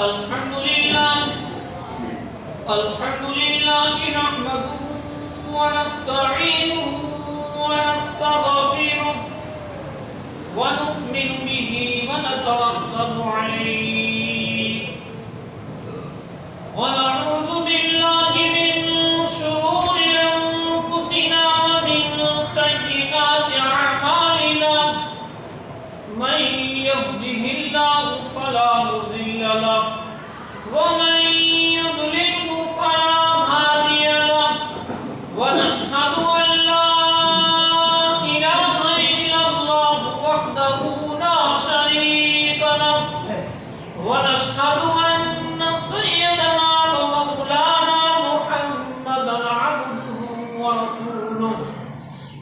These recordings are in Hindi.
अल्हम्दुलिल्लाह नहमदुहु व नस्तईनुहु व नस्तगफिरुहु व नु'मिनु बिहि व नतवक्कलु अलैहि व नऊज़ु बिल्लाहि मिन शुरूरि अनफुसिना व मिन सय्यिआति अअमालिना मन यहदिहिल्लाहु फला मुदिल्ल लहु व मन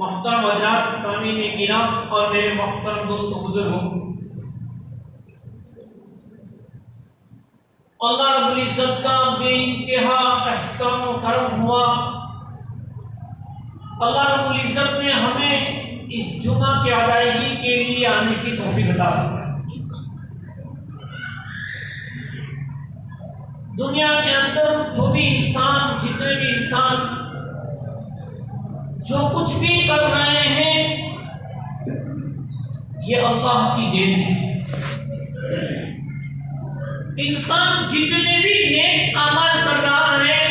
मोहतरम हज़रात सामीन किराम और मेरे मोहतरम दोस्तों बुजुर्गों, अल्लाह रब्बुल इज्जत का बेइंतहा एहसान और करम हुआ। अल्लाह रब्बुल इज्जत ने हमें इस जुमा की अदायगी के लिए आने की तौफीक अता फरमाई। दुनिया के अंदर जो भी इंसान, जितने भी इंसान जो कुछ भी कर रहे हैं, ये अल्लाह की देन है। इंसान जितने भी नेक अमल कर रहा है,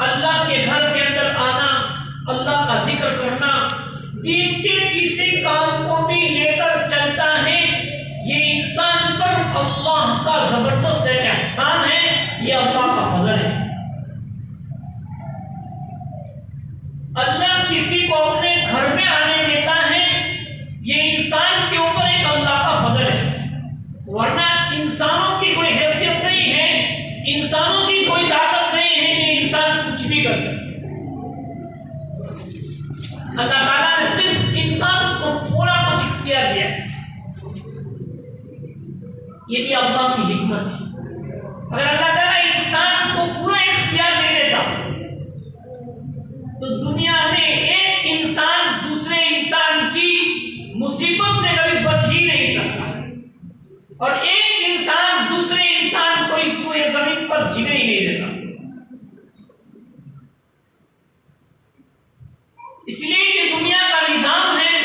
अल्लाह के घर के अंदर आना, अल्लाह का जिक्र करना, दीन के किसी काम को भी लेकर चलता है, ये इंसान पर अल्लाह का जबरदस्त एहसान है, ये अल्लाह का फजल है। अल्लाह किसी को अपने घर में आने देता है, ये इंसान के ऊपर एक अल्लाह का फजल है, वरना इंसानों की कोई हैसियत नहीं है, इंसानों की कोई ताकत नहीं है कि इंसान कुछ भी कर सकते। अल्लाह ताला ने सिर्फ इंसान को थोड़ा कुछ इख्तियार दिया, ये भी अल्लाह की हिकमत है। अगर अल्लाह ताला इंसान को पूरा इख्तियार दे देता तो दुनिया में एक इंसान दूसरे इंसान की मुसीबत से कभी बच ही नहीं सकता, और एक इंसान दूसरे इंसान को इस पूरे जमीन पर जीने ही नहीं देता। इसलिए कि दुनिया का निजाम है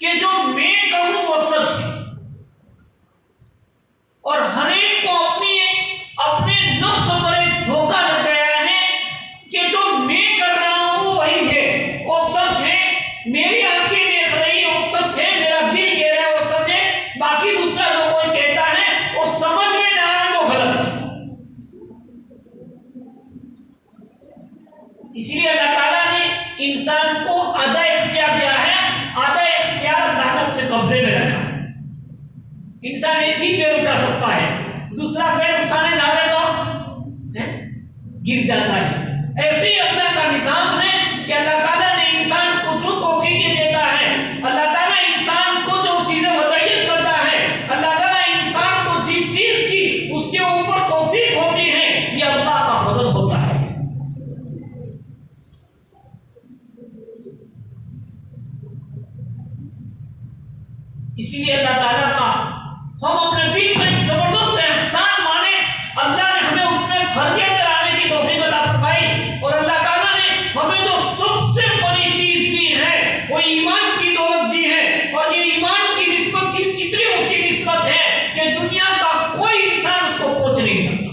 कि जो मैं कहूं वो सच है, और हर एक को अपने नफ्स पर एक धोखा लग गया है कि जो मैं कर रहा हूं वही है, वो सच है, मेरी आंखें देख रही है वो सच है, मेरा दिल कह रहा है वो सच है, बाकी दूसरा जो कोई कहता है वो समझ में ना आए तो गलत है। इसलिए अल्लाह ताला ने इंसान को आधा इख्तियार दिया है, आधा इख्तियार लानत में कब्जे में रखा। इंसान एक ही पैर उठा सकता है, दूसरा पैर उठाने जावे तो गिर जाता है। ऐसे ही अल्लाह का निजाम है कि अल्लाह ताला ने इंसान को जो तौफीक देता है, अल्लाह ताला इंसान को जो चीजें मुतय्यन करता है, अल्लाह ताला इंसान को जिस चीज की उसके ऊपर तौफीक होती है, ये अल्लाह का फजल होता है। इसीलिए अल्लाह ताला का हम अपने दिल में एक जबरदस्त एहसान माने। अल्लाह ने हमें उसमें घर के अंदर आने की तौफीक अता फरमाई, और अल्लाह ताला ने हमें जो सबसे बड़ी चीज दी है वो ईमान की दौलत दी है, और ये ईमान की निस्बत की इतनी ऊंची निस्बत है कि दुनिया का कोई इंसान उसको पहुंच नहीं सकता।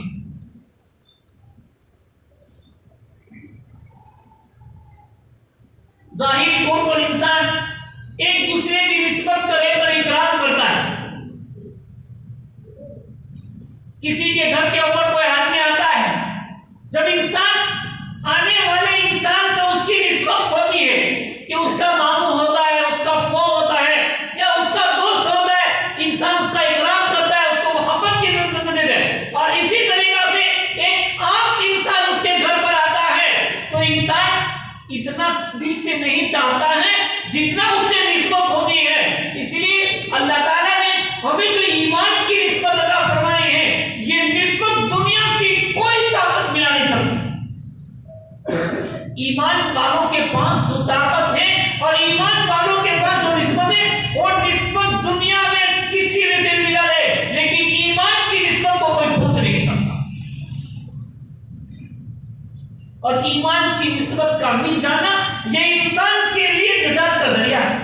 जाहिर तौर पर इंसान एक दूसरे की निस्बत करे पर इकरार करता है। किसी के घर के ऊपर कोई आदमी आता है, जब इंसान आने वाले इंसान से उसकी निस्बत होती है कि उसका मामू होता है, उसका फुआ होता है, या उसका दोस्त होता है, इंसान उसका इकराम करता है, उसको मोहब्बत की नजर से देता है। और इसी तरीका इतना दिल से नहीं चाहता है जितना उससे निस्बत होती है। इसलिए अल्लाह ताला ने हमें जो ईमान की निस्बत अता फरमाई है, ये निस्बत दुनिया की कोई ताकत मिला नहीं सकती। ईमान वालों के पास जो ताकत है और ईमान वालों के पास जो निस्बत है, वो निस्बत दुनिया में किसी में से मिला है, लेकिन ईमान की निस्बत को कोई पूछ नहीं सकता। और ईमान की निस्बत का मिल जाना ये इंसान के लिए निजात का जरिया है।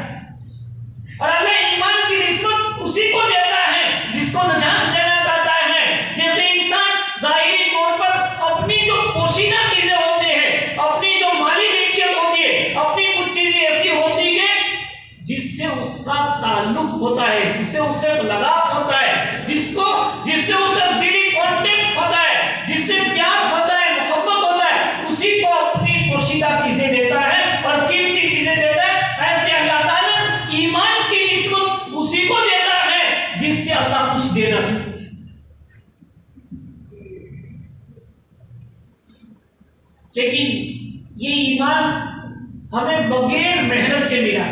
और अल्लाह ईमान की निस्बत उसी को देता है जिसको निजात देना चाहता है। जैसे इंसान जाहिरी तौर पर अपनी जो पोशीदा चीजें होती है, अपनी जो माली मिल्कियत होती है, अपनी कुछ चीजें ऐसी होती है जिससे उसका ताल्लुक होता है, जिससे उससे लगाव होता है, जिससे उससे दिली कांटेक्ट होता है, जिससे प्यार होता है, मोहब्बत होता है, उसी को अपनी पोशीदा चीजें देता है और कीमती चीजें देता है। ऐसे अल्लाह ताला ईमान की निस्बत उसी को देता है जिससे अल्लाह कुछ देना चाहता है। लेकिन ये ईमान हमें बगैर मेहनत के मिला।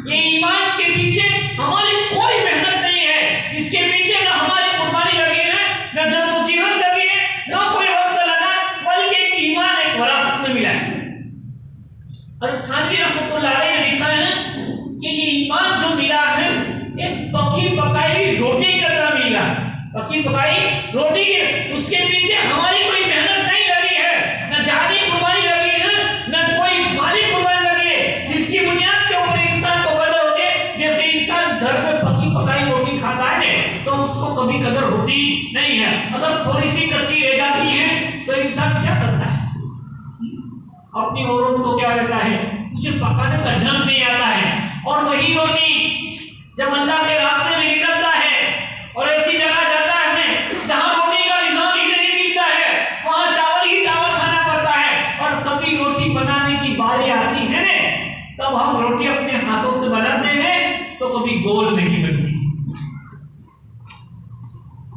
ये ईमान के पीछे हमारी कोई मेहनत नहीं है, इसके पीछे ना हमारी कुर्बानी लगी है, ना जद्दोजहद लगी है, ना कोई वक्त लगा, बल्कि एक ईमान एक विरासत में मिला है। हज़रत थानवी रहमतुल्लाह अलैह ने लिखा है कि ये ईमान जो मिला है एक पकी पकाई रोटी की तरह मिला। पकी पकाई रोटी के, उसके पीछे हमारी कोई मेहनत नहीं लगी है, न जानी कुर्बानी लगी है, न कोई माली कुर्बानी लगी है, जिसकी बुनियाद के ऊपर इंसान को कदर होती है। जैसे इंसान घर में पकी पकाई रोटी खाता है तो उसको कभी कदर होती नहीं है। अगर थोड़ी सी कच्ची रह जाती है तो इंसान क्या करता है? अपनी औरत को क्या कहता है, तुझे पकाने का ढंग नहीं आता है। और वही रोटी जब अल्लाह के रास्ते में निकलता है और ऐसी जगह जाता है जहां रोटी का निजाम ही नहीं मिलता है, वहां चावल ही चावल खाना पड़ता है। और कभी रोटी बनाने की बारी आती है ना, तब हम रोटी अपने हाथों से बनाते हैं तो कभी गोल नहीं बनती।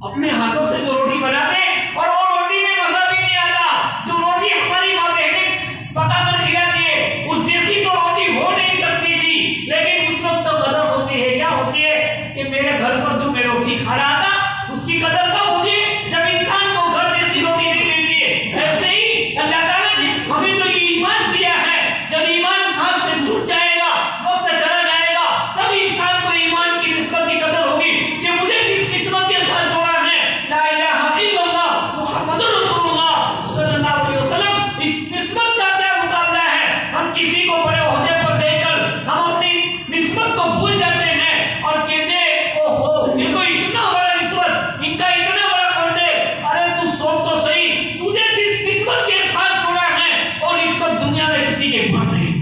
अपने हाथों से जो रोटी बनाते हैं और वो रोटी में मजा भी नहीं आता। जो रोटी हमारी माँ बहनें पकाकर खिलाती है उस जैसी तो रोटी हो नहीं सकती थी। लेकिन उस वक्त तो कदर होती है। क्या होती है कि मेरे घर पर जो मैं रोटी खा रहा था उसकी कदर कब होती है? जब इंसान को घर जैसी रोटी नहीं मिलती है। ऐसे ही अल्लाह ताला ने हमें जो ईमान दिया है, जब ईमान हाथ से छूट जाएगा, वक्त चला जाएगा, तब इंसान को ईमान की निस्बत की कदर होगी कि मुझे किस निस्बत के साथ जोड़ा है। ला इलाहा इल्लल्लाह मुहम्मदुर रसूलुल्लाह सल्लल्लाहु अलैहि वसल्लम। इस निस्बत का क्या मुकाबला है? हम किसी को बड़े ओहदे पर देखकर हम अपनी निस्बत को भूल जाते हैं और कहते हैं ओहो ये तो इतना बड़ा निस्बत, इनका इतना बड़ा कॉन्टेक्ट। अरे तू सोच तो सही, तुझे जिस निस्बत के साथ जोड़ा है और निस्बत दुनिया में किसी के पास नहीं।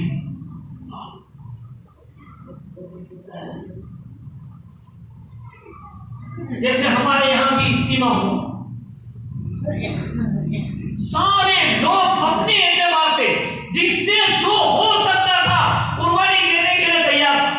जैसे हमारे यहाँ भी इज्तिमा हो, सारे लोग अपने एतबार से जिससे जो हो सकता था कुर्बानी देने के लिए तैयार था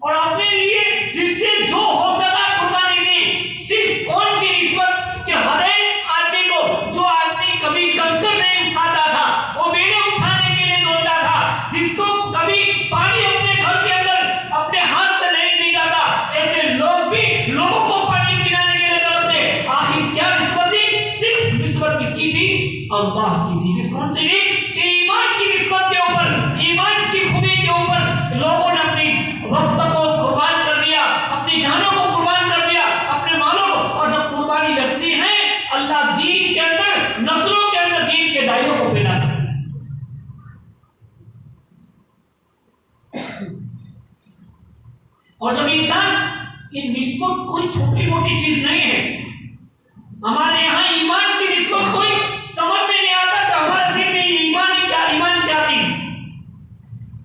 और अपने लिए जिससे जो हो सका कुर्बानी दी। सिर्फ कौन सी निस्बत कि हर एक आदमी को, जो आदमी कभी कंकर नहीं उठाता था वो बेले उठाने के लिए दौड़ता था, जिसको कभी पानी अपने घर के अंदर अपने हाथ से नहीं पीता था, ऐसे लोग भी लोगों को पानी पिलाने के लिए दौड़ते। आखिर क्या निस्बत थी? सिर्फ निस्बत किसकी थी? अल्लाह की थी। कौन सी थी? कि ईमान की निस्बत के ऊपर, ईमान की खूबी के ऊपर लोगों ने अपनी वक्त को कुर्बान कर दिया, अपनी जानों को कुर्बान कर दिया, अपने मालों को। और जब कुर्बानी लगती है अल्लाह दीन के अंदर, नस्लों के अंदर दीन के दाइयों को पैदा करता है। और जब इंसान, ये निस्बत कोई छोटी मोटी चीज नहीं है। हमारे यहाँ ईमान की निस्बत कोई समझ में नहीं आता कि हमारे दिल में ईमान क्या चीज।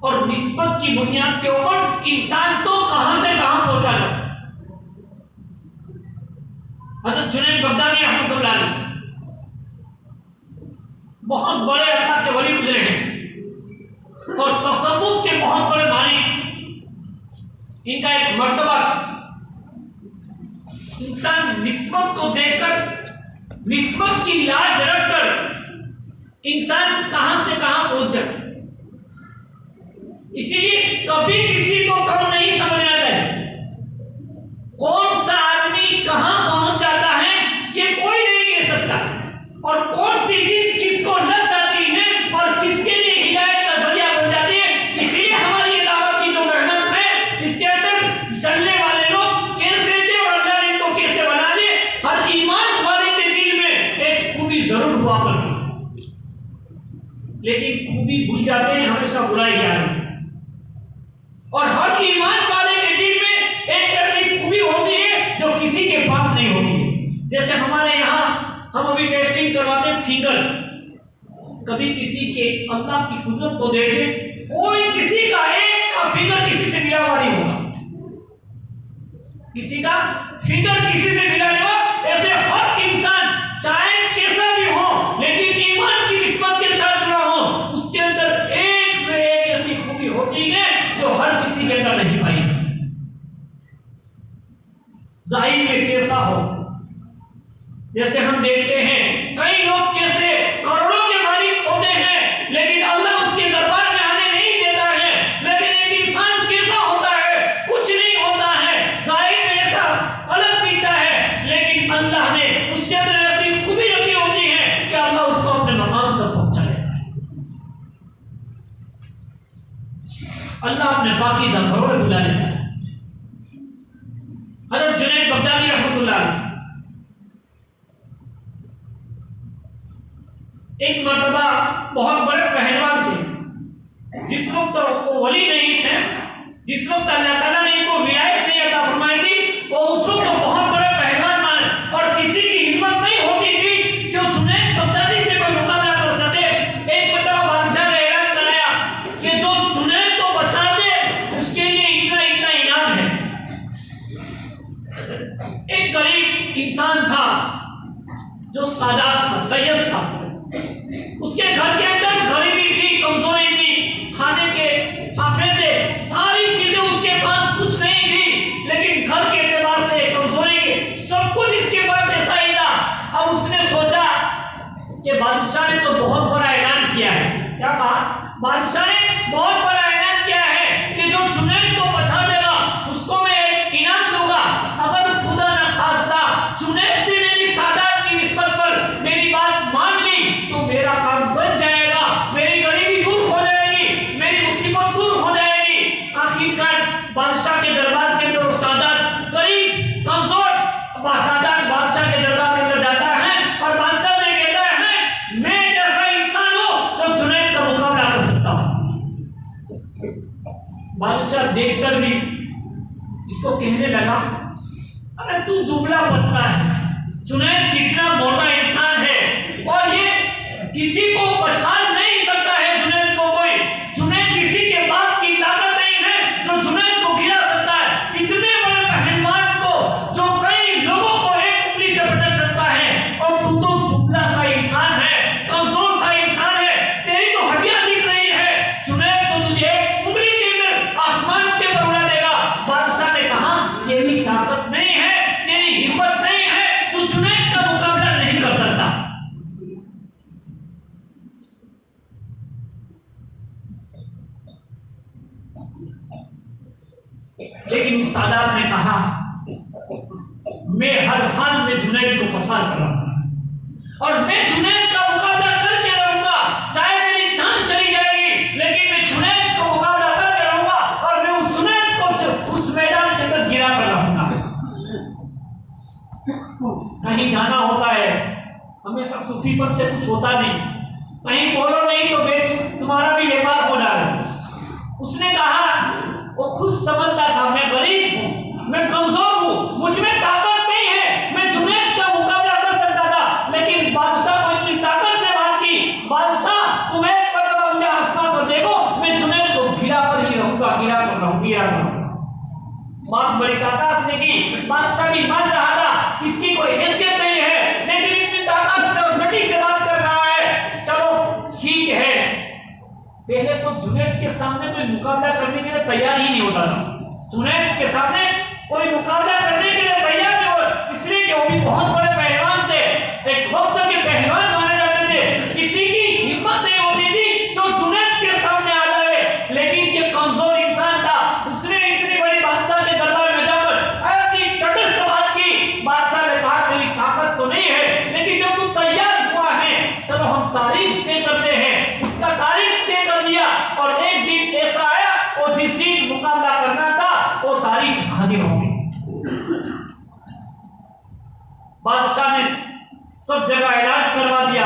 और निस्बत की बुनियाद के ऊपर इंसान तो कहां से कहां पहुंचा जाता। हज़रत जुनैद बगदादी रहमतुल्लाह अलैह बहुत बड़े अल्लाह के वली गुजरे हैं और तसव्वुफ के बहुत बड़े मालिक। इनका एक मर्तबा इंसान निस्बत को देखकर, निस्बत की लाज रखकर इंसान कहां से कहां पहुंच जाए। इसीलिए कभी किसी को कम नहीं समझना चाहिए। कौन सा आदमी कहां पहुंच जाता है ये कोई नहीं कह सकता, और कौन सी चीज किसको लग जाती है और किसके लिए हिदायत का जरिया बन जाती है। इसीलिए हमारी दावा की जो मेहनत है, इसके अंदर चलने वाले लोग कैसे थे और अल्लाह ने इनको कैसे बना लिए। हर ईमान वाले के दिल में एक खूबी जरूर हुआ करती, लेकिन खूबी भूल जाते हैं, हमेशा बुराई याद होती है। और हर ईमान वाले के दिल में एक ऐसी खूबी होती है जो किसी के पास नहीं होती है। जैसे हमारे यहाँ हम अभी टेस्टिंग करवाते हैं फिंगर, कभी किसी के अल्लाह की कुदरत को देखें, कोई किसी का एक का फिंगर किसी से मिला हुआ नहीं होगा, किसी का फिंगर किसी से मिला नहीं होगा। ऐसे हर इंसान चाहे कैसा भी हो, लेकिन ईमान की निस्बत के साथ जुड़ा हो, उसके अंदर एक ऐसी खूबी होती है जो हर किसी के अंदर नहीं पाई जाती। जाहिर में कैसा हो, जैसे हम देखते हैं कई लोग कैसे करोड़ों के मालिक होते हैं, लेकिन अल्लाह उसके दरबार में आने नहीं देता है। लेकिन एक इंसान कैसा होता है, कुछ नहीं होता है, जाहिर में ऐसा अलग दिखता है, लेकिन अल्लाह ने उसके अंदर ऐसी खूबी रखी होती है कि अल्लाह उसको अपने मकाम तक पहुंचा देता है। अल्लाह अपने पाकीज़ा घरों में बुला लेता है। हज़रत जुनैद बगदादी रहमतुल्लाह अलैह एक मर्तबा बहुत बड़े पहलवान थे, जिस वक्त तो वो वली नहीं थे, जिस वक्त अल्लाह ताला ने इनको विलायत नहीं अता फरमाई थी, वो उस वक्त तो बहुत बड़े पहलवान माने, और किसी की हिम्मत नहीं होती थी कि वो जुनैद बगदादी से कोई मुकाबला कर सके। एक मर्तबा बादशाह ने ऐलान कराया कि जो जुनैद को बचा दे उसके लिए इतना इतना इनाम है। एक गरीब इंसान था जो सादात था, सैयद था, उसके घर के अंदर गरीबी थी, कमजोरी थी, खाने के फाफे थे, सारी चीजें उसके पास कुछ नहीं थी, लेकिन घर के एतबार से कमजोरी के सब कुछ इसके पास ऐसा ही था। अब उसने सोचा कि बादशाह ने तो बहुत बड़ा ऐलान किया है। क्या कहा? बादशाह ने बहुत बड़ा ऐलान किया है कि जो जुनैद को बचा देगा उसको मैं एक इनाम दूंगा। अगर खुदा न खास्ता जुनैद ने मेरी सादात की निस्बत पर मेरी बात मान ली तो मेरा काम बन जाएगा, मेरी गरीबी दूर हो जाएगी, मेरी मुसीबत दूर हो जाएगी। आखिरकार बादशाह के दरबार के अंदर सादात गरीब कमजोर सादात बादशाह के दरबार के अंदर जाता है, और बादशाह ने कहता है मैं जैसा इंसान हूं जो जुनैद का मुकाबला कर सकता हूं। बादशाह देखकर भी इसको कहने लगा, अरे तू दुबला पतला है, जुनैद कितना मोटा इंसान है, और ये किसी को बचा नहीं सकता है जुनैद को कोई। जुनैद किसी के बाप की ताकत नहीं है जो जुनैद को गिरा सकता है। इतने बड़े पहलवान को जो कई लोगों को एक उंगली से पटक सकता है, और तू तो दुबला सा इंसान है, कमजोर सा इंसान है, तेरी तो हड्डियां दिख रही है, जुनैद तो तुझे एक उंगली देकर आसमान के ऊपर उड़ा देगा। बादशाह ने कहा तेरी ताकत नहीं है, तेरी हिम्मत नहीं है, तू जुनैद का मुकाबला नहीं कर सकता। लेकिन सादात ने कहा मैं हर हाल में जुनैद को पछाड़ कर रहूंगा, और मैं जुनैद का मुकाबला करके रहूंगा, चाहे मेरी जान चली जाएगी, लेकिन मैं जुनैद का मुकाबला करके रहूंगा, और मैं उस जुनैद को उस मैदान के अंदर गिरा कर रहूंगा। कहीं जाना होता है, हमेशा सूफीपन से कुछ होता नहीं, कहीं बोलो नहीं तो बेच तुम्हारा भी व्यापार हो डालो। उसने कहा, वो खुद समझता था मैं गरीब हूं, मैं कमजोर हूं, मुझ में ताकत नहीं है, मैं जुनैद का मुकाबला कर सकता था, लेकिन बादशाह को इतनी ताकत से बात की, बादशाह तुम एक मरतबा मुझे आसमान कर देखो, मैं जुनैद को गिरा कर ही रहूंगा, गिरा कर रहूंगा। बात बड़ी ताकत से की, बादशाह भी मान रहा था इसकी कोई हैसियत नहीं है, लेकिन इतनी ताकत से और घटी से बात कर रहा है, चलो ठीक है। पहले तो जुनैद के सामने कोई मुकाबला करने के लिए तैयार ही नहीं होता था, जुनैद के सामने कोई मुकाबला करने के लिए तैयार नहीं होता, इसलिए कि वो भी बहुत बड़े पहलवान थे, एक वक्त के पहलवान माने जाते थे। किसी की हिम्मत नहीं होती थी जो जुनैद के सामने आ जाए, लेकिन ये बादशाह ने सब जगह ऐलान करवा दिया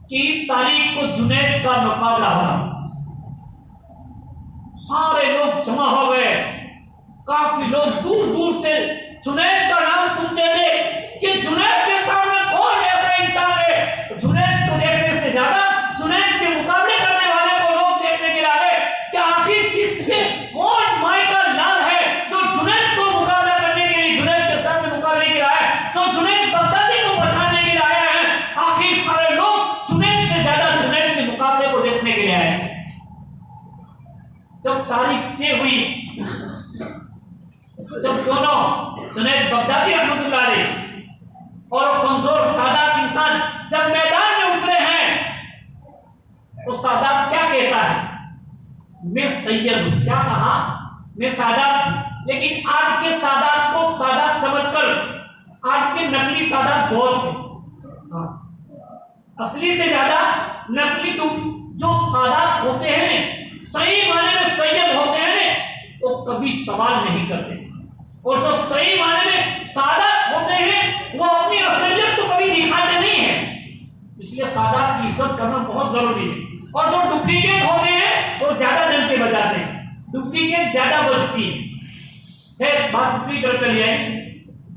कि इस तारीख को जुनैद का मुकाबला होना। सारे लोग जमा हो गए, काफी लोग दूर दूर से जुनैद का नाम सुनते थे कि जुनैद के सामने कौन ऐसा इंसान है। जुनैद को देखने से ज्यादा जुनैद के मुकाबले करने वाले को लोग देखने के लिए आए कि आखिर किसके कौन माई का लाल है जो जुनैद को मुकाबला करने के लिए, जुनैद के सामने मुकाबले के लिए आया, जो जुनैद बगदादी को बचाने के लिए आया है। आखिर सारे लोग जुनैद से ज्यादा जुनैद के मुकाबले को देखने के लिए आए। जब तारीख तय हुई, जब दोनों जुनैद बगदादी रहमतुल्लाह अलैह और कमजोर सादात इंसान जब मैदान में उतरे हैं, तो सादात क्या कहता है, मैं सैयद हूं। क्या कहा, मैं सादात। लेकिन आज के सादात को सादात समझकर आज के नकली सादात बहुत है। असली से ज्यादा नकली जो सादात होते हैं, सही माने में सैयद होते हैं, वो कभी सवाल नहीं करते। और जो सही माने में सादात होते हैं, वो अपनी असलियत तो कभी दिखाते नहीं है। इसलिए सादात की इज्जत करना बहुत जरूरी है। और जो डुप्लीकेट होते हैं, वो ज्यादा दिल के बजाते हैं, डुप्लीकेट ज्यादा बजती है। बात दूसरी तरफ चली आई।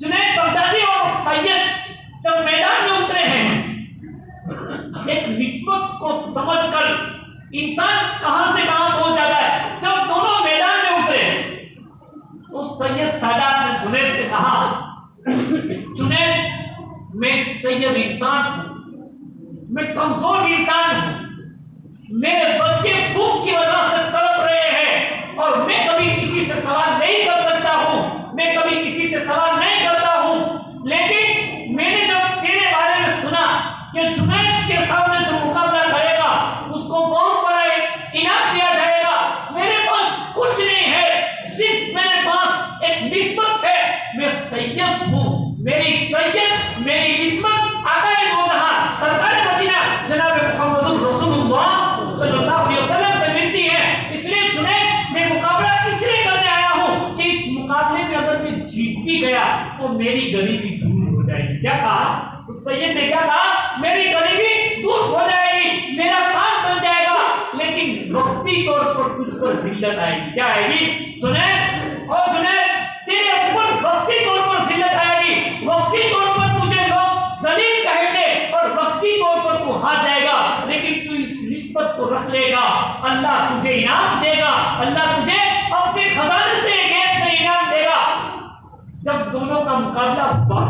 जुनैद बगदादी और सैयद जब मैदान में उतरे हैं, एक निस्बत को समझकर इंसान कहां से कहां पहुंच जाता है। जब दोनों मैदान में उतरे, उस सैयद सादात ने जुनैद से कहा, जुनैद मैं सैयद इंसान हूं, मैं कमजोर इंसान हूं, मेरे बच्चे भूख की वजह से तड़प रहे हैं और मैं कभी किसी से सवाल नहीं कर सकता हूं, मैं कभी किसी से सवाल नहीं करता हूं। लेकिन मैंने जब तेरे बारे में सुना कि जुनैद के सामने जो मुकाबला करेगा उसको बहुत बड़ा इनाम दिया जाएगा, मेरे पास कुछ नहीं है, सिर्फ मेरे पास एक निस्बत है, मैं सैयद हूं। मेरी सैयद, मेरी निस्बत आकाए दो जहां सरकार मदीना जनाब मोहम्मद रसूलुल्लाह सल्लल्लाहु अलैहि वसल्लम से मिलती है। इसलिए जुनैद मैं मुकाबला इसलिए करने आया हूं कि इस मुकाबले में अगर मैं जीत भी गया तो मेरी गरीबी दूर हो जाएगी। क्या कहा उस सैयद ने, क्या कहा, मेरी गरीबी दूर हो जाएगी, मेरा काम बन जाएगा, लेकिन वक्ती तौर पर तुझ पर जिल्लत आएगी। क्या आएगी जुनैद, और जुनैद तेरे ऊपर वक्ती तौर पर जिल्लत आएगी, वक्ती तौर पर तुझे लोग जलील कहेंगे और वक्ती तौर पर तू हार जाएगा, लेकिन तू इस निस्बत को रख लेगा, अल्लाह तुझे इनाम देगा, अल्लाह तुझे अपने खजाने से गैब से इनाम देगा। जब दोनों का मुकाबला हुआ,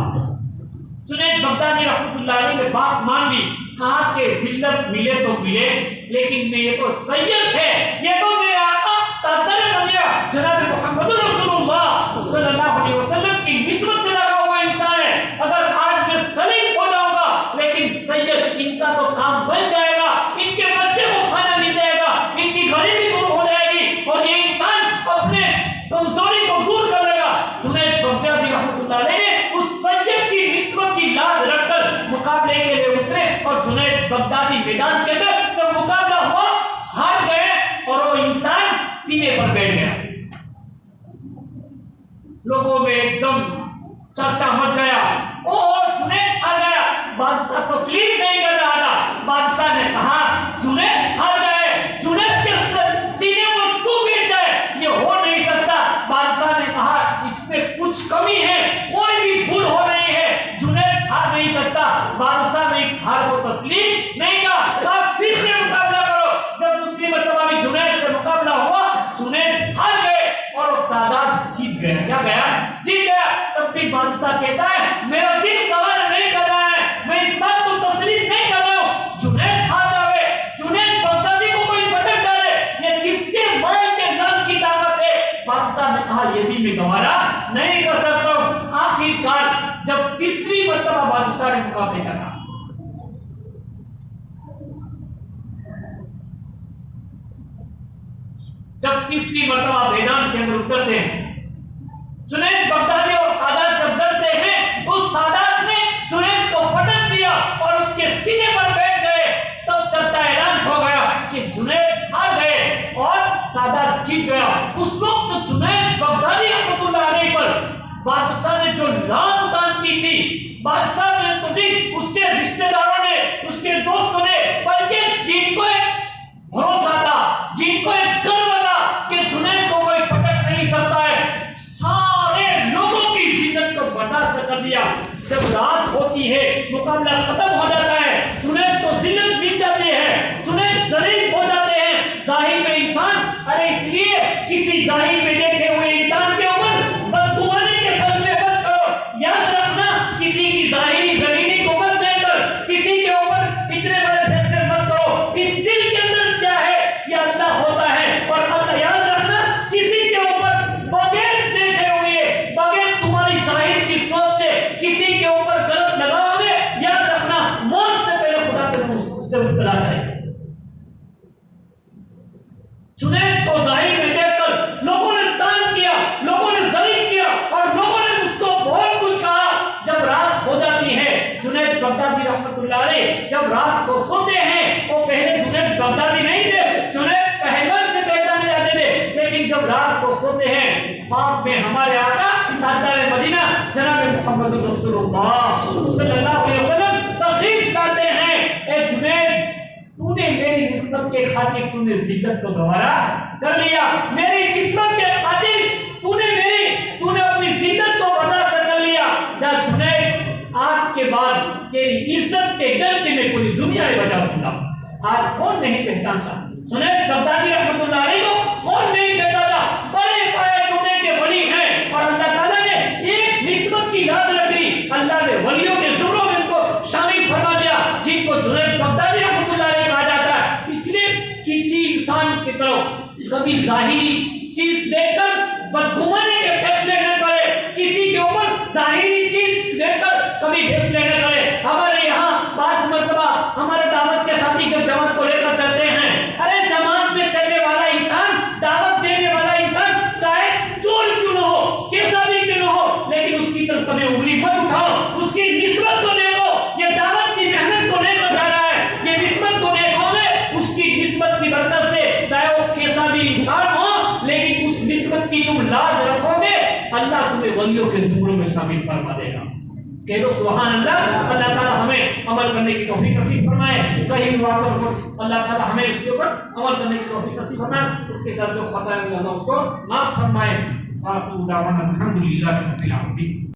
जुनैद बगदादी रहमतुल्लाह अलैह ने बात मान ली, कहा कि जिल्लत मिले तो मिले, लेकिन मैं ये तो सैयद है, ये तो मेरा आका ताजदार मदीना जनाब मोहम्मद रसूलुल्लाह सल्लल्लाहु अलैहि वसल्लम की निस्बत से लगा हुआ इंसान है। अगर आज मैं सलीम हो जाऊंगा, लेकिन सैयद इनका तो काम बन जाएगा, इनके बच्चे को खाना मिल जाएगा, इनकी गरीबी दूर हो जाएगी और ये इंसान अपने कमजोरी को दूर कर लेगा। जुनैद बगदादी रहमतुल्लाह अलैह ने उस सैयद की निस्बत की लाज रखकर मुकाबले के लिए उतरे और जुनैद बगदादी मैदान के अंदर जब मुकाबला हुआ, हार गए और वो इंसान सीने पर बैठ गया। लोगों में एकदम चर्चा मच गया, ओ जुनैद हार गया। बादशाह तस्लीम नहीं कर रहा था। बादशाह ने कहा, जुनैद हार गए, जुनैद के सीने पर तू बैठ जाए, ये हो नहीं सकता। बादशाह ने कहा, इसमें कुछ कमी है, कोई भी भूल हो रही है, जुनैद हार नहीं सकता। बादशाह ने इस हार को तस्लीम नहीं कहा, फिर से मुकाबला करो। जब दूसरी मर्तबा भी जुनैद से मुकाबला हुआ, जुनैद हार गए और सादात जीत गए। क्या गया? जीत गया। तब भी बादशाह कहता है, मेरा दिल गवाह नहीं कर रहा है, मैं इस बात को तस्लीम नहीं कर रहा हूं, जुनैद हार जावे, जुनैद बगदादी को कोई पटक डाले, ये किसके माल के नल की ताकत है? बादशाह ने कहा, ये भी मैं गवारा नहीं कर सकता हूं। आखिरकार जब तीसरी मर्तबा बादशाह ने मुकाबले करा, जब तीसरी मर्तबा मैदान के अंदर उतरते हैं, जुनैद बगदादी और सादात जब डरते हैं, उस सादात ने जुनैद को पटक दिया और उसके सीने पर बैठ गए। तब चर्चा ऐलान हो गया कि जुनैद हार गए और सादात जीत गया। उस वक्त जुनैद बगदादी बादशाह ने जो लाल दान की थी, बादशाह ने तो दी, उसके रिश्तेदारों ने, उसके दोस्तों ने, बल्कि जिनको एक भरोसा था, जिनको एक गर्व था कि जुनैद को कोई पटक नहीं सकता है, सारे लोगों की जिद्दत को बर्दाश्त कर दिया। जब रात होती है, मुकाबला खत्म हो जाता है, जुनैद को जिल्लत मिल जाती है, जुनैद जलील हो जाते हैं। जाहिर में इंसान, अरे इसलिए किसी जाहिर में देखे हुए इंसान के ऊपर बदगुमानी के फैसले मत करो। याद रखना, किसी की जाहिरी जमीनी को मत देकर किसी के ऊपर इतने बड़े फैसले मत करो। इस दिल के अंदर क्या है ये अल्लाह होता है, और अल्लाह, याद रखना, किसी के ऊपर बगैर देखे हुए, बगैर तुम्हारी जाहिर की सोच से किसी के ऊपर गलत लगाओगे, याद रखना मौत से पहले खुदा तुम्हें उससे मुब्तला करेगा। जुनैद को जाहिर में देखकर लोगों ने तान किया, लोगों ने जलील किया, और लोगों ने उसको बहुत कुछ कहा। जब रात हो जाती है, जुनैद बगदादी रहमतुल्लाह अलैह जब रात को सोते हैं, वो पहले जुनैद बगदादी नहीं थे, जुनैद पहलवान से पहचाने जाते थे, लेकिन जब रात को सोते हैं, ख्वाब में हमारे आका ताजदार मदीना जनाब मोहम्मद रसूलुल्लाह सल्लल्लाहु अलैहि वसल्लम तशरीफ लाते हैं। ए जुनैद, तूने मेरी किस्मत के खातिर तूने जिद्दत को गवारा कर लिया, मेरी किस्मत के खातिर तूने अपनी जिद्दत को बर्दाश्त कर लिया। जा जुनैद, आज के बाद तेरी इज्जत के डर से मैं पूरी दुनिया में बचा दूंगा। आज कौन नहीं पहचानता जुनैद बगदादी रहमतुल्लाह अलैह को? कौन नहीं पहचानता? बड़े पाए छोटे के वली हैं, और अल्लाह ताला ने एक निस्बत की याद रखी, अल्लाह ने वलियों के ज़ुमरों में उनको शामिल फरमा दिया, जिनको जुनैद बगदादी रहमतुल्लाह अलैह कहा जाता है। इसलिए किसी इंसान की तरफ कभी जाहिरी चीज देखकर बदगुमानी के फैसले न करे, किसी के ऊपर जाहिरी चीज देखकर कभी फैसले न करे। हमारे यहाँ पास मरतबा हमारे दावत के साथी जब जमात को लेकर चलते हैं, अरे जमात में चलने वाला इंसान, दावत देने वाला इंसान, चाहे चोर क्यों न हो, कैसा भी क्यों न हो, लेकिन उसकी तरफ कभी उंगली मत उठाओ, उसकी निस्बत को देखो। ये दावत की मेहनत को लेकर जा रहा है, ये निस्बत को देखोगे, उसकी निस्बत की बरकत से, चाहे वो कैसा भी इंसान हो, लेकिन उस निस्बत की तुम लाज रखोगे, अल्लाह तुम्हें वलियों के ज़ुमरों में शामिल फरमा देगा। कह दो सुभान अल्लाह। अल्लाह ताला हमें अमल करने की तौफीक नसीब फरमाए। कहीं वाक़ पर अल्लाह ताला हमें इसके ऊपर अमल करने की तौफीक नसीब फरमाए, उसके साथ जो खता है अल्लाह उसको माफ फरमाए। वाक़ दावाना अल्हम्दुलिल्लाहि रब्बिल आलमीन।